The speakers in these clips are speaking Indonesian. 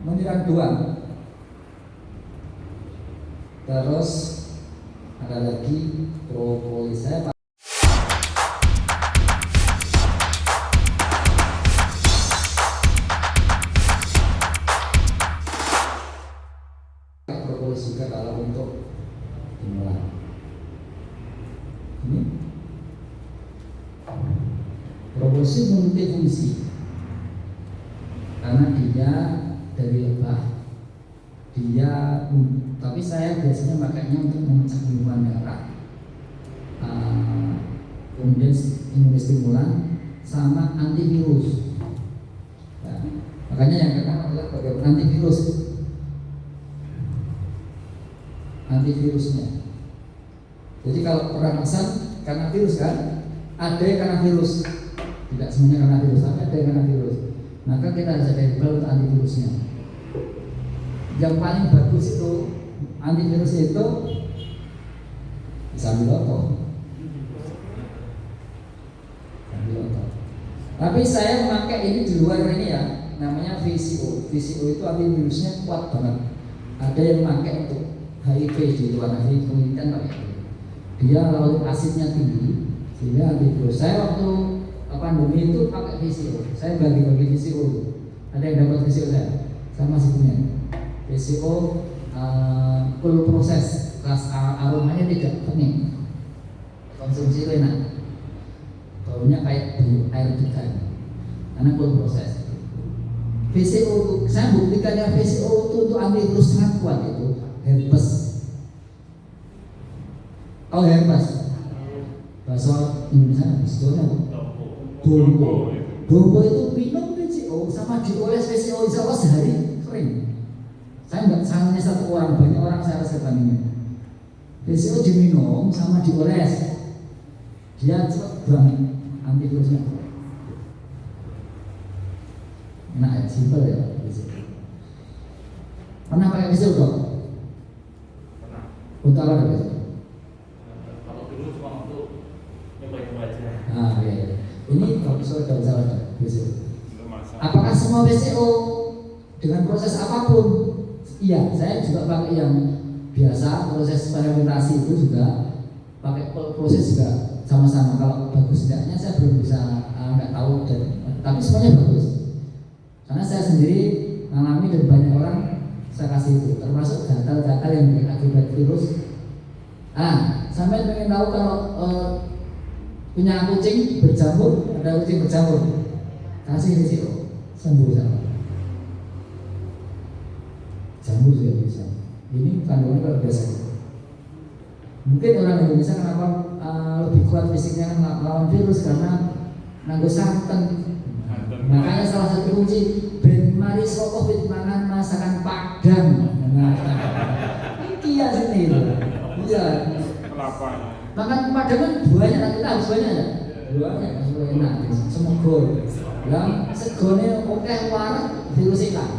menyerang doang. Terus ada lagi propolis. Saya pakai propolis juga kalau untuk dimulai. Ini propolis multifungsi karena dia dari lebah. Tapi saya biasanya pakainya untuk memecah gumpalan darah, kemudian imunostimulan sama antivirus. Nah, makanya yang kedua adalah bagaimana antivirusnya. Jadi kalau perangsang karena virus kan, ada yang karena virus, tidak semuanya karena virus, tapi ada yang karena virus. Maka kita harus ada untuk antivirusnya. Yang paling bagus itu antivirus itu Sambiloto. Tapi saya memakai ini di luar ini ya, namanya VCO. VCO itu antivirusnya kuat banget. Ada yang pakai untuk HIV di luar negeri, kemudian pakai dia lawan asidnya tinggi sehingga antivirus. Saya waktu pandemi itu pakai VCO. Saya bagi-bagi VCO itu. Ada yang dapat VCO saya masih punya. VCO full proses, aromanya tidak kuning, konsumsi itu enak, baunya kayak air degan karena full proses. VCO itu, saya buktikan yang VCO itu untuk antivirus sangat kuat, itu herpes. Oh herpes, bahasa Indonesia sebetulnya Dombo itu minum VCO sama dioles VCO insya Allah sehari kering. Saya nggak salahnya satu orang, banyak orang saya rasakan ini. VCO diminum sama dioles, dia cepat bang antivirusnya. Enak ya, simpel ya VCO. Pernah pakai VCO dok? Pernah. Untuk apa dok? Kalau dulu cuma untuk nyoba-nyoba aja. Iya. Ini kalau misalnya tidak salah VCO. Apakah semua VCO dengan proses apapun? Iya, saya juga pakai yang biasa, proses fermentasi itu juga pakai proses juga sama-sama. Kalau bagus tidaknya saya belum bisa nggak tahu, tapi semuanya bagus. Karena saya sendiri mengalami dan banyak orang saya kasih itu, termasuk gatal-gatal yang akibat virus. Sampai pengen tahu kalau punya kucing berjamur, ada kucing berjamur, kasih VCO, sembuh sama. Jamur juga bisa. Ini kandungannya luar biasa. Mungkin orang Indonesia kenapa lebih kuat fisiknya melawan virus karena nanggo santen. Makanya salah satu kunci Ben mari saka Covid mangan masakan Padang. Iki ya sini. Iya. Kelapa. Makan Padang kan buahnya, kita harus buahnya ya. Buahnya enak, semoga. Yang segone oke warak virus hilang.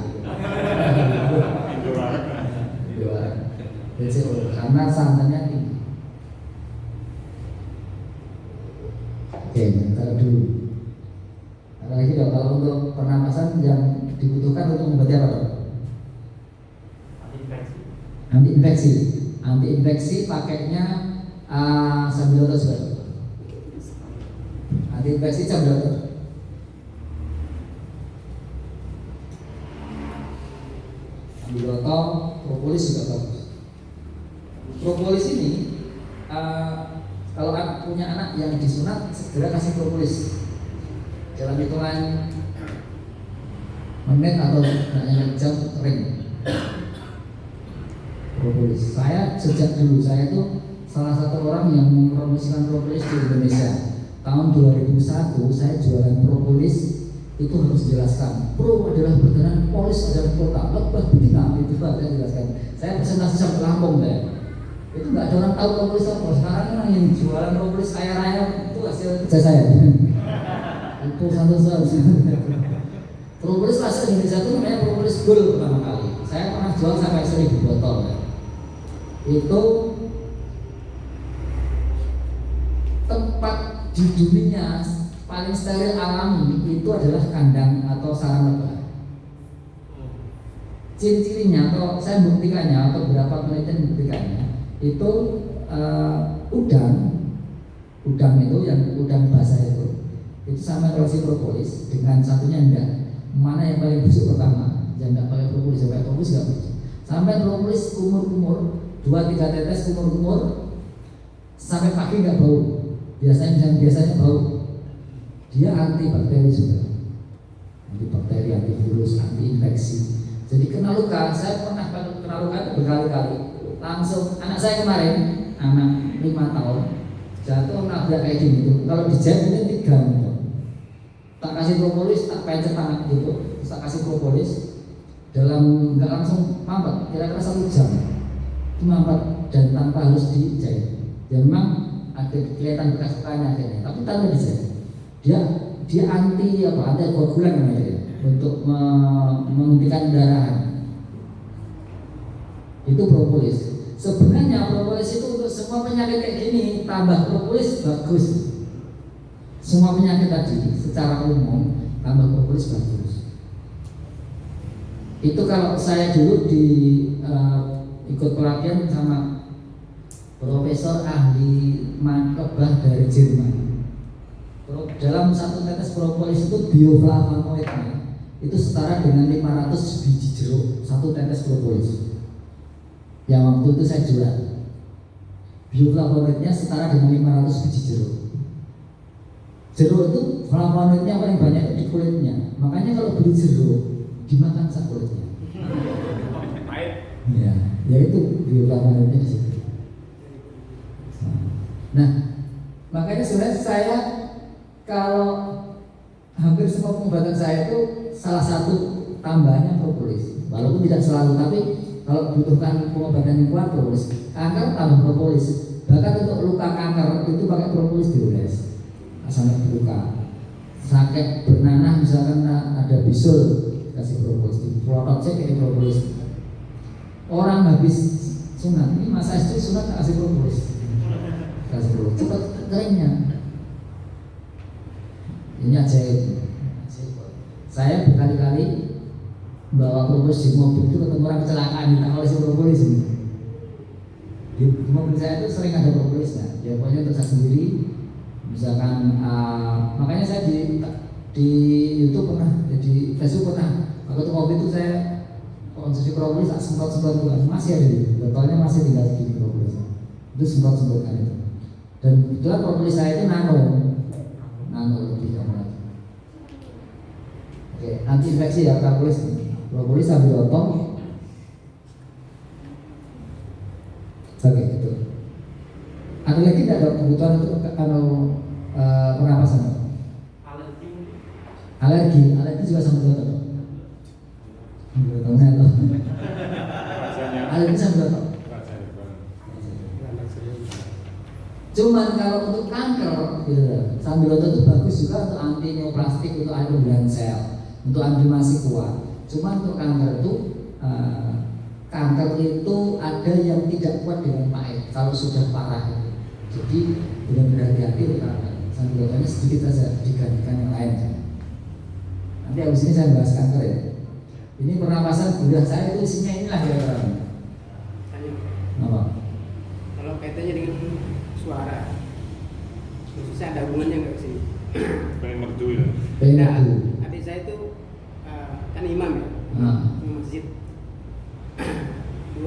Karena santannya tinggi. Oke, kalau dulu. Ada lagi dok, kalau untuk pernapasan yang dibutuhkan untuk mengobati apa dok? Anti-infeksi. Anti-infeksi pakainya Sambiloto juga. Anti-infeksi Sambiloto. Sambiloto, propolis juga bagus. Propolis ini kalau punya anak yang disunat segera kasih propolis dalam hitungan menit atau hanya jam kering. Propolis. Saya sejak dulu saya tuh salah satu orang yang mempromosikan propolis di Indonesia. Tahun 2001 saya jualan propolis. Itu harus dijelaskan. Pro adalah berkenan, polis adalah kota, lebah betina, itu saya jelaskan. Saya presentasi sampai Lampung ya. Itu nggak ada orang tahu propolis apa. Sekarang orang yang jualan propolis kaya raya itu hasil kerja saya. Itu satu. Propolis asal Indonesia itu namanya propolis gold pertama kali. Saya pernah jual sampai 1000 botol ya. Itu tempat di dunia paling steril alami itu adalah kandang atau sarang lebah. ciri-cirinya atau saya buktikannya atau beberapa penelitian buktikannya itu udang itu yang udang basah itu sama reaksi propolis dengan satunya enggak. Mana yang paling busuk pertama? Yang enggak pakai propolis, sampai propolis enggak busuk. Sampai propolis kumur-kumur 2-3 tetes kumur-kumur sampai pagi enggak bau. Biasanya bau. Dia anti bakteri juga. Anti bakteri, anti virus, anti infeksi. Jadi kena luka, saya pernah kena luka itu berkali-kali. Langsung anak saya kemarin, anak 5 tahun jatuh nabrak kayak gini tuh. Kalau dijahit ini 3 menit. Tak kasih propolis, tak pencet tangan gitu. Terus tak kasih propolis dalam nggak langsung mampet, kira-kira 1 jam itu mampet dan tanpa harus dijahit. Ya memang ada kelihatan bekas lukanya akhirnya, tapi tanpa dijahit. Dia anti koagulan namanya ya, untuk menghentikan pendarahan. Itu propolis. Sebenarnya propolis itu untuk semua penyakit kayak gini, tambah propolis bagus. Semua penyakit tadi secara umum tambah propolis bagus. Itu kalau saya dulu ikut pelatihan sama profesor ahli lebah dari Jerman. Dalam 1 tetes propolis itu bioflavonoidnya itu setara dengan 500 biji jeruk 1 tetes propolis. Yang waktu itu saya jual. Bioflavonoidnya setara dengan 500 biji jeruk. Jeruk itu flavonoidnya paling banyak di kulitnya. Makanya kalau beli jeruk dimakan sak kulitnya. Ya itu bioflavonoidnya di situ. Nah, makanya sebenarnya saya kalau hampir semua pengobatan saya itu salah satu tambahannya propolis. Walaupun tidak selalu, tapi kalau butuhkan pengobatan yang kuat propolis. Kanker tambah propolis. Bahkan untuk luka kanker itu pakai propolis dioles. Sampai berluka. Sakit bernanah misalkan ada bisul kasih propolis. Protot cek kayak propolis. Orang habis sunat, ini masa itu sunat kasih propolis. Kasih propolis. Cepat keringnya. Ini ajaib. Saya berkali-kali bawa propolis di mobil itu ketemu orang kecelakaan ditangkap oleh propolis ini. Di mobil saya itu sering ada propolisnya. Ya pokoknya untuk saya sendiri. Misalkan makanya saya di YouTube pernah, di Facebook pernah. Waktu kopi itu saya konsumsi propolis tak semprot-semprot juga masih ada di botolnya, masih tinggal sedikit propolis. Itu semprot-semprotkan itu. Dan kebetulan propolis saya itu nano lebih lagi. Oke, anti infeksi ya propolis sambil otong. Oke, itu. Ada lagi tidak ada kebutuhan untuk pernapasan? Alergi juga sambil otong. Alergi sambil otong. Cuman kalau untuk kanker, gitu, sambil otong itu bagus juga untuk anti neoplastik, untuk anti pembelahan sel, untuk anti masih kuat. Cuman untuk kanker itu ada yang tidak kuat dengan pahit kalau sudah parah. Jadi benar-benar hati-hati untuk kanker. Sambil otongnya sedikit saja digantikan yang lain. Nanti habis ini saya bahas kanker ya. Ini pernapasan bulan saya itu isinya inilah ya orang. Apa? Kalau kaitannya dengan suara, khususnya ada hubungannya nggak sih? Pengen merdu ya. Pengen. Adik saya itu kan imam ya, di masjid. 2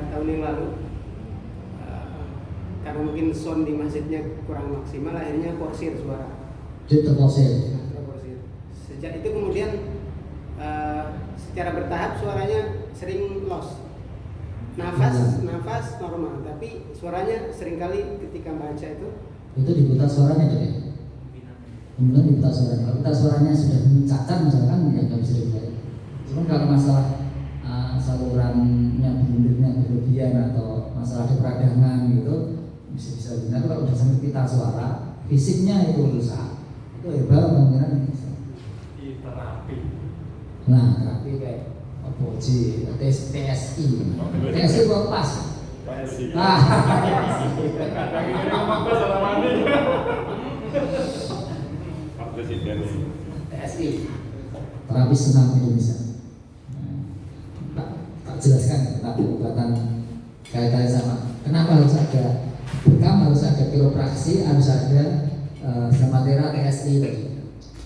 tahun yang lalu, karena mungkin sound di masjidnya kurang maksimal, akhirnya korsir suara. Dia terkorsir. Sejak itu kemudian secara bertahap suaranya sering loss. Nafas normal, tapi suaranya seringkali ketika baca itu diputar suaranya tuh ya. Kemudian diputar suaranya. Kalau putar suaranya sudah cacat misalkan ya nggak bisa dibayar. Cuma kalau masalah salurannya bundirnya berlebihan atau masalah di peradangan gitu bisa benar. Kalau udah sampai pita suara, fisiknya itu rusak, itu ya baru kemungkinan bisa. Terapi. Nah, terapi kayak TSI kok pas. Nah, Pak Presiden TSI terapi senam Indonesia. jelaskan tentang pengobatan kaitannya sama kenapa harus ada bekam, harus ada kiropraksi, harus ada Zamatera TSI tadi.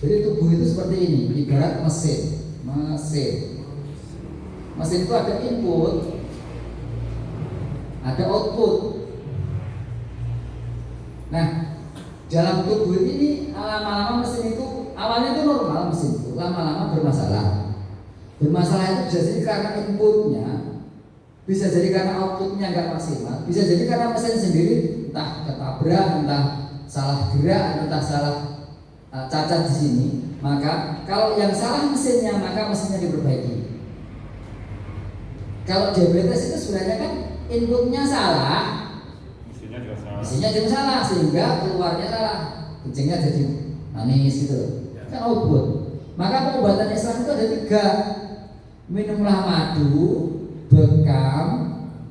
Jadi tubuh itu seperti ini, ibarat mesin. Mesin itu ada input, ada output. Nah, dalam tubuh ini lama-lama mesin itu awalnya itu normal, mesin itu lama-lama bermasalah. Bermasalah itu bisa jadi karena inputnya, bisa jadi karena outputnya nggak maksimal, bisa jadi karena mesin sendiri entah ketabrak, entah salah gerak, entah salah cacat di sini. Maka kalau yang salah mesinnya, maka mesinnya diperbaiki. Kalau diabetes itu sebenarnya kan inputnya salah, mesinnya juga salah sehingga keluarnya salah, kencingnya jadi manis gitu, kan output. Maka pengobatan Islam itu ada 3, minumlah madu, bekam,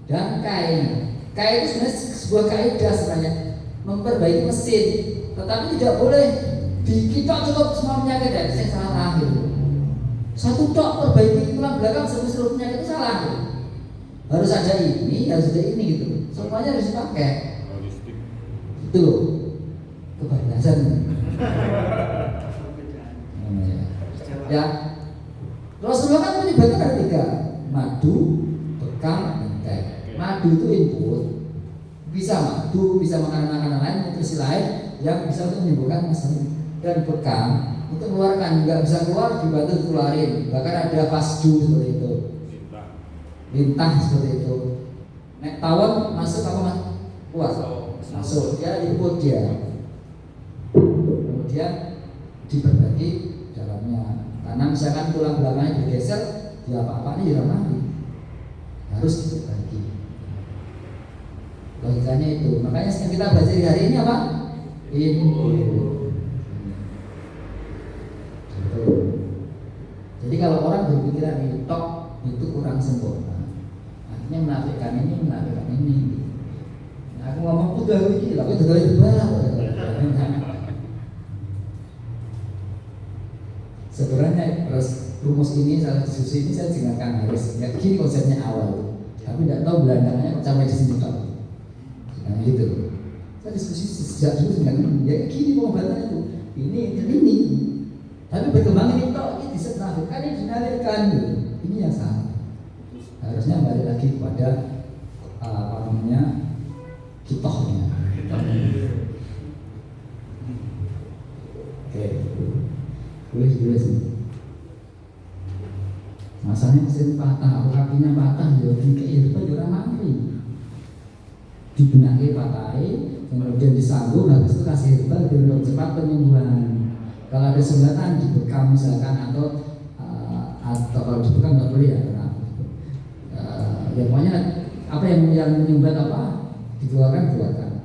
dan kain. Kain itu sebenarnya sebuah kaidah sebenarnya memperbaiki mesin, tetapi tidak boleh kita cukup semua penyakit ya, saya salah gitu. Satu tok perbaiki tulang belakang seluruh penyakit itu salah gitu. Harus ada ini, harus ada ini gitu. Semuanya harus dipakai. Itu loh kebablasan. Ya, Rasulullah kan menyebutkan ada 3, madu, bekam, dan kain. Madu itu input, bisa madu, bisa makanan-makanan lain, nutrisi lain yang bisa untuk menyembuhkan masalah. Dan bekam untuk mengeluarkan, nggak bisa keluar dibantu dikeluarin. Bahkan ada pasju seperti itu, lintah seperti itu. Nek tawon masuk apa mas? Keluar, masuk. Dia input dia, kemudian diperbaiki dalamnya. Karena misalkan tulang belakangnya digeser, dia apa-apa ini mati, harus diperbaiki. Logikanya itu. Makanya yang kita belajar di hari ini apa? Input. Jadi kalau orang berpikiran ini tok itu kurang sempurna, akhirnya menafikan ini. Nah, aku ngomong udah ini, tapi udah itu sebenarnya rumus ini, salah diskusi ini saya dengarkan harus ya gini konsepnya awal, tapi tidak tahu belandangannya sampai di sini tok. Nah gitu. Saya diskusi sejak dulu dengan ya gini pengobatan itu, ini. Tapi berkembang ini toh ini disenafikan, ini dinalirkan gitu. Ini yang salah. Harusnya balik lagi kepada apa namanya kitohnya. Oke, boleh sih. Masanya mesin patah, atau kakinya patah, ya dikit itu orang mati. Dibenaki patahin, kemudian disambung, habis itu kasih herbal biar cepat penyembuhan. Kalau ada sumbatan dibekam misalkan atau kalau dibekam nggak boleh ya karena ya pokoknya apa yang menyumbat apa dikeluarkan.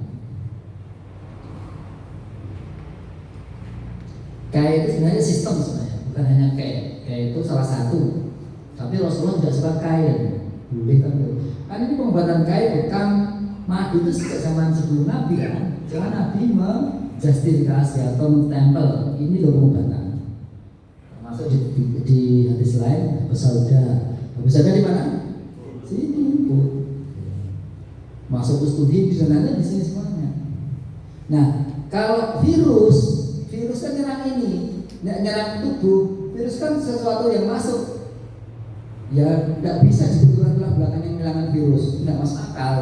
Kayak itu sebenarnya sistem sebenarnya, bukan hanya kayak itu salah satu. Tapi Rasulullah tidak suka kain, boleh kan ini pengobatan kain bekam madu itu sejak zaman sebelum Nabi kan, jangan Nabi justifikasi atau mentempel ini loh pengobatan. Masuk di hadis lain Besauda di mana? Sini bu. Masuk studi di sana di sini semuanya. Nah kalau virus kan nyerang ini, nyerang tubuh. Virus kan sesuatu yang masuk. Ya tidak bisa disebut tulang belakang yang menghilangkan virus, tidak masuk akal.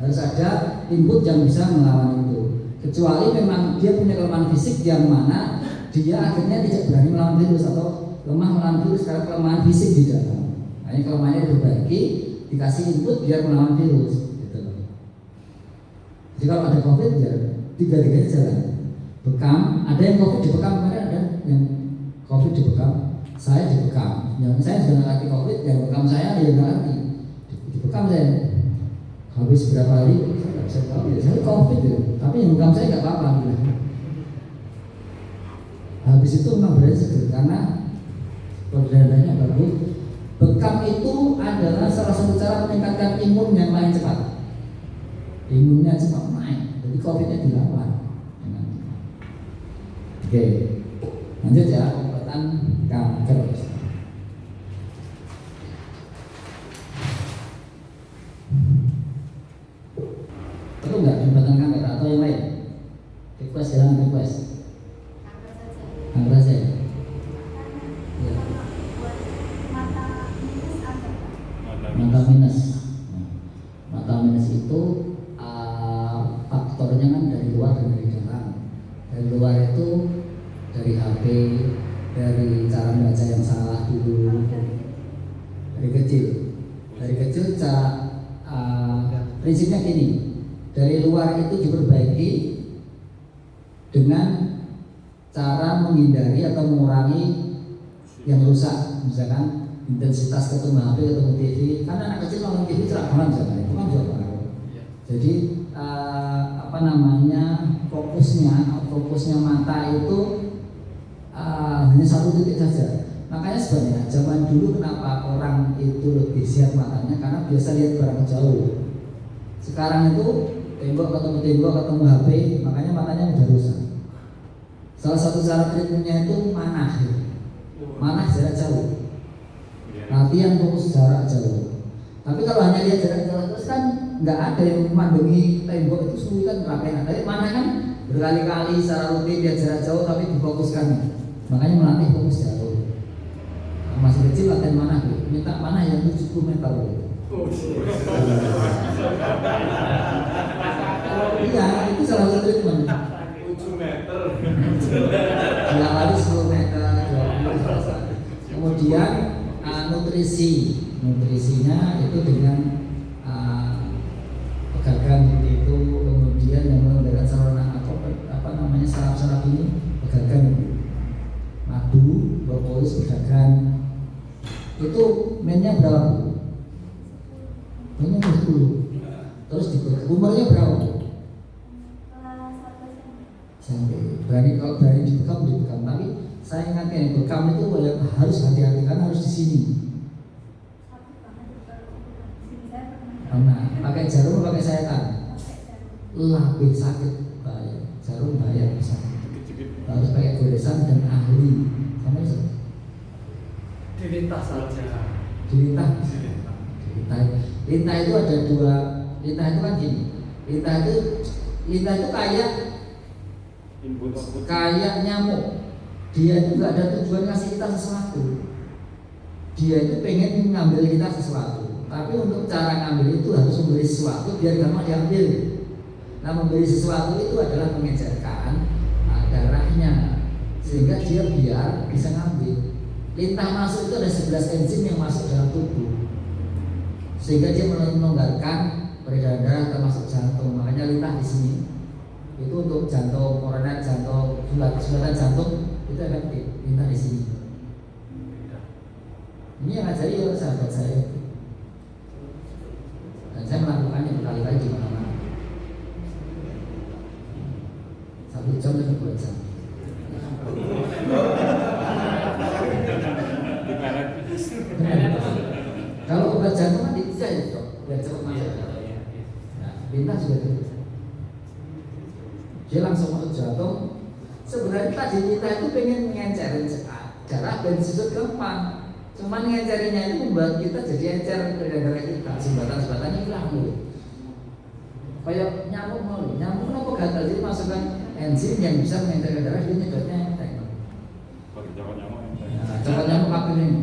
Harus ada input yang bisa melawan itu. Kecuali memang dia punya kelemahan fisik yang mana dia akhirnya tidak berani melawan virus atau lemah melawan virus karena kelemahan fisik di dalam. Hanya kelemahannya diperbaiki, dikasih input biar melawan virus. Gitu. Jadi kalau ada COVID ya 3-3 jalan. Bekam, ada yang COVID dibekam, kemarin ada yang COVID dibekam, saya dibekam. Yang saya sudah ngerti COVID, yang bekam saya ya ngerti. Dibekam saya. Habis berapa hari saya nggak bisa tahu ya, saya COVID ya. Tapi yang bekam saya nggak apa-apa gitu. Habis itu memang berarti seger karena perdananya bagus. Bekam itu adalah salah satu cara meningkatkan imun yang paling cepat. Imunnya cepat naik, jadi COVID-nya dilawan. Oke, lanjut ya pengobatan kanker. enggak jembatan kanker atau yang lain? Request jangan request. Kanker saja. Ya. Mata minus. Mata minus itu faktornya kan dari luar dan dari dalam. Dari luar itu dari HP, dari cara membaca yang salah dulu, dari kecil. Dari kecil prinsipnya gini, dari luar itu diperbaiki dengan cara menghindari atau mengurangi yang rusak, misalkan intensitas ketemu HP, ketemu TV. Karena anak kecil nonton TV ceramah misalkan, itu kan juga pengaruh. Jadi fokusnya mata itu hanya satu titik saja. Makanya sebenarnya zaman dulu kenapa orang itu lebih sehat matanya, karena biasa lihat barang jauh. Sekarang itu tembok ketemu HP, makanya matanya udah rusak. Salah satu cara treatmentnya itu manah jarak jauh. Latihan fokus jarak jauh. Tapi kalau hanya lihat jarak jauh terus kan nggak ada yang memandangi tembok, itu sulit kan ngerapain. Tapi mana kan berkali-kali secara rutin lihat jarak jauh tapi difokuskan. Makanya melatih fokus jauh. Masih kecil latihan mana minta mana yang 70 meter. Iya, itu salah satu treatment. 7 meter. Dia lari 10 meter, 20 meter. Kemudian nutrisinya itu dengan pegagan itu, kemudian yang menggunakan saluran saraf ini pegagan, madu, propolis, pegagan. Itu mainnya berapa? Mainnya 10. Terus umurnya berapa? Kalau berani dibekam. Tapi saya ingatkan bekam itu harus hati-hati karena harus di sini. Nah, pakai jarum pakai sayetan lebih sakit, bahaya. Jarum bahaya bisa. Harus pakai goresan dan ahli. Sama itu. Dilintah saja. Lintah itu ada dua. Lintah itu kan gini. Lintah itu kayak nyamuk. Dia itu nggak ada tujuan ngasih kita sesuatu. Dia itu pengen ngambil kita sesuatu. Tapi untuk cara ngambil itu harus memberi sesuatu biar gampang diambil. Nah, memberi sesuatu itu adalah mengejarkan darahnya sehingga dia biar bisa ngambil. Lintah masuk itu ada 11 enzim yang masuk dalam tubuh sehingga dia melonggarkan peredaran darah termasuk jantung. Makanya lintah di sini itu untuk jantung, koroner, jantung, sulatan jantung itu efektif. Lintah di sini. Ini yang ngajari ya sahabat saya. Dan saya melakukannya berkali-kali di mana-mana. 1 jam dan 2 jam. Kalau obat jantung kan bisa ya dok, biar cepat masuk. Nah, lintah juga gitu. Dia langsung masuk jantung. Sebenarnya tadi lintah itu pengen mengencerin darah dan sisut gampang. Cuman ngecerinya itu membuat kita jadi encer darah kita. Sumbatan-sumbatannya hilang dulu. Kayak nyamuk kenapa gatal? Jadi masukkan enzim yang bisa mengencer darah, dia nyedotnya enteng. Coklat nyamuk kapil ini.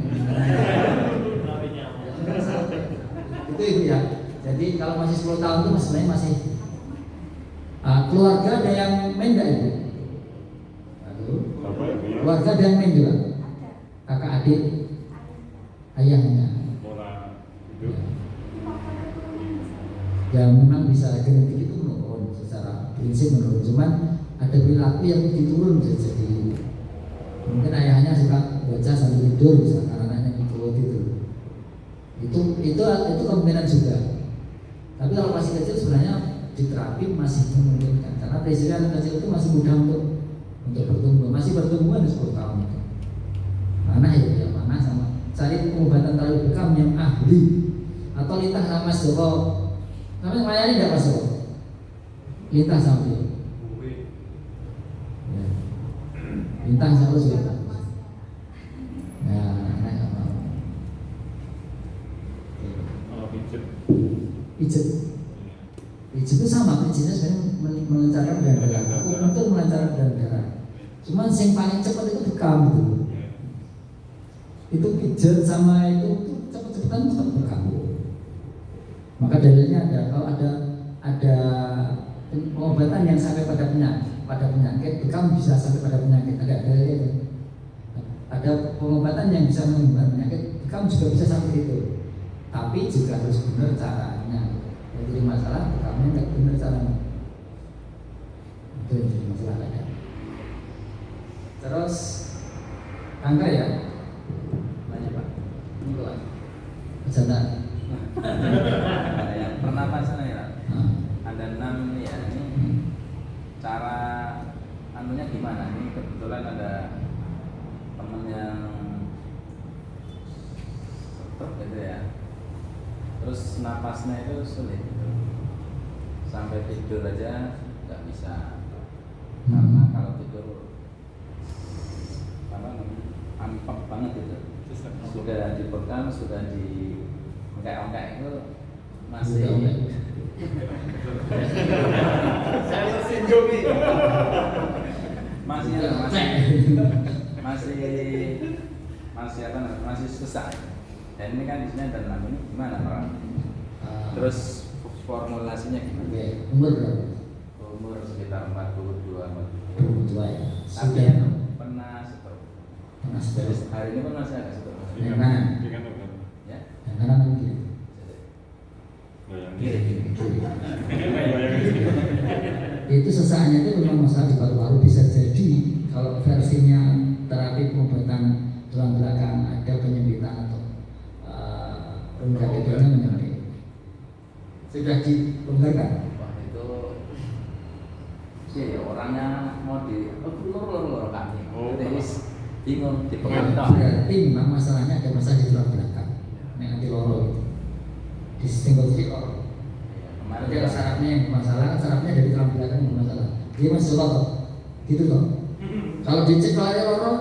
Itu ya. Jadi kalau masih 10 tahun itu sebenarnya masih keluarga ada yang main enggak itu? Keluarga ada yang main juga? Kakak adik, ayahnya. Ya memang bisa genetik itu menurun secara prinsip menurun. Cuman ada perilaku yang diturun jadi mungkin ayahnya suka baca sambil tidur misalnya karena anaknya ngikut itu kemungkinan juga. Tapi kalau masih kecil sebenarnya diterapi masih memungkinkan karena prinsipnya anak kecil itu masih mudah untuk bertumbuh, masih bertumbuhan 10 tahun. Mana ya mana sama cari pengobatan terlalu bekam yang ahli atau lintah sama Mas Joko. Namanya melayani tidak Mas Joko? Lintah sama dia. Ya. Lintah sama juga. Ya, anak nggak mau. Pijet. Itu sama, prinsipnya sebenarnya melancarkan darah. Akupunktur melancarkan darah. Cuman yang paling cepat itu bekam gitu. Itu pijat sama itu cepet-cepetan cepat bekam. Maka dalilnya ada, kalau ada pengobatan yang sampai pada penyakit, bekam bisa sampai pada penyakit. Ada dalilnya itu. Ada pengobatan yang bisa menyembuhkan penyakit, bekam juga bisa sampai itu. Tapi juga harus benar caranya. Yang jadi masalah bekamnya nggak benar caranya. Itu yang jadi masalah ada. Terus angka ya, banyak Pak. Ini Pak. Pejantan. Yang pernapasan ya, ada 6 ya. Ini cara anunya gimana? Ini kebetulan ada temen yang stroke gitu ya. Terus napasnya itu sulit gitu. Sampai tidur aja nggak bisa. Karena kalau tidur ampek banget itu. Sudah dibekam, sudah di ongkek-ongkek itu masih Saya tersinggung nih. masih apa namanya, masih susah. Dan ini kan di sini ada 6 ini gimana Pak? Terus formulasinya gimana? Oke, umur berapa? Umur sekitar 42 Tua ya. Tapi Sudah yang pernah stroke. pernah Jadi stroke. hari ini pernah saya agak stroke. Yang kanan, Ya. yang kanan mungkin. Kiri. Itu sesaknya itu memang masalah di paru-paru, bisa jadi kalau versinya terapi pengobatan tulang belakang ada penyempitan atau rongga dedanya menyempit. Sudah dilonggarkan. Wah itu sih orangnya mau di lor kami. Jadi bingung di pemerintah. Berarti memang masalahnya ada masalah di tulang belakang. Yang anti loro itu. Di single stick loro. Kemarin Jadi sarafnya yang masalah, sarafnya dari tulang belakang yang masalah. Dia masih loro, gitu loh. Kalau dicek kalau ada loro,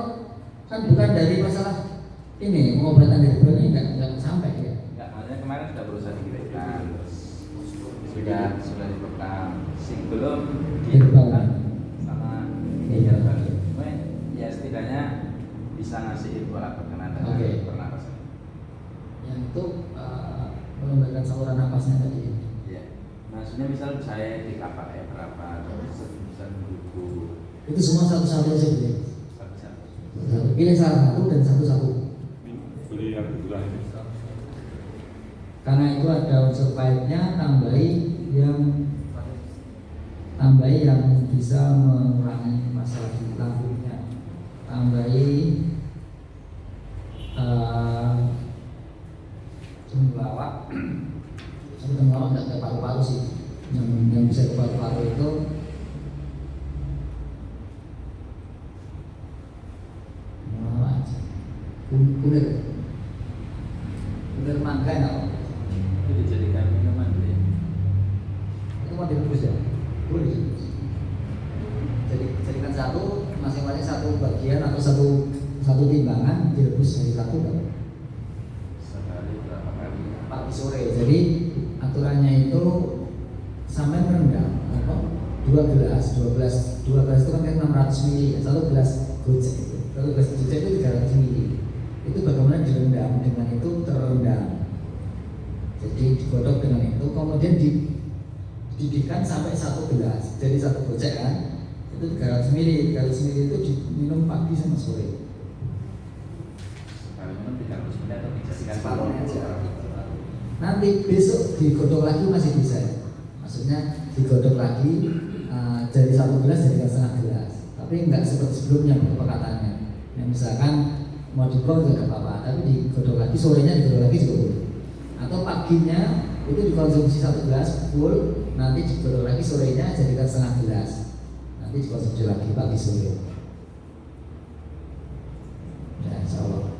kan bukan dari masalah ini pengobatan dari ini nggak sampai ya. enggak, maksudnya kemarin sudah berusaha dikirimkan, terus sudah dibekam, sing belum dibekam sama Iya. ya setidaknya bisa ngasih info lah berkenaan dengan Oke. pernapasan. Yang itu mengembangkan saluran napasnya tadi. Iya. Maksudnya misal saya di kapal ya berapa, terus bisa buku Itu semua satu-satu aja boleh. satu-satu. Satu. Pilih salah satu dan satu-satu. Beli yang kebetulan ini. Karena itu ada unsur pahitnya, tambahi yang bisa mengurangi masalah di lambungnya. Tambahi temulawak. Temulawak nggak ke paru-paru sih. Yang bisa ke paru-paru itu temulawak aja. Kunir mangga nggak? Itu dijadikan minuman gitu ya. Itu mau direbus ya? Boleh direbus. Jadi jadikan satu, masing-masing satu bagian atau satu timbangan direbus dari satu kan? Sekali berapa kali? Pagi sore. Jadi aturannya itu sampai merendam apa? 2 gelas itu kan kayak 600 mili, satu gelas gojek itu. Satu gelas gojek itu 300 mili. Itu bagaimana direndam, dengan itu terendam. Jadi digodok dengan itu, kemudian dididihkan sampai 1 gelas. Jadi 1 gocek kan, itu 300 mili itu diminum pagi sama sore. Sekali minum 300 ml atau dijadikan Separuhnya aja. Nanti besok digodok lagi masih bisa. Maksudnya digodok lagi dari 1 gelas jadikan setengah gelas. Tapi enggak seperti sebelumnya perpekatannya. Yang misalkan mau dibuang juga tidak apa-apa, tapi digodok lagi, sorenya digodok lagi juga boleh. Atau paginya itu dikonsumsi 1 gelas full, nanti digodok lagi, sorenya jadikan setengah gelas, nanti dikonsumsi lagi pagi sore. Ya, insya Allah.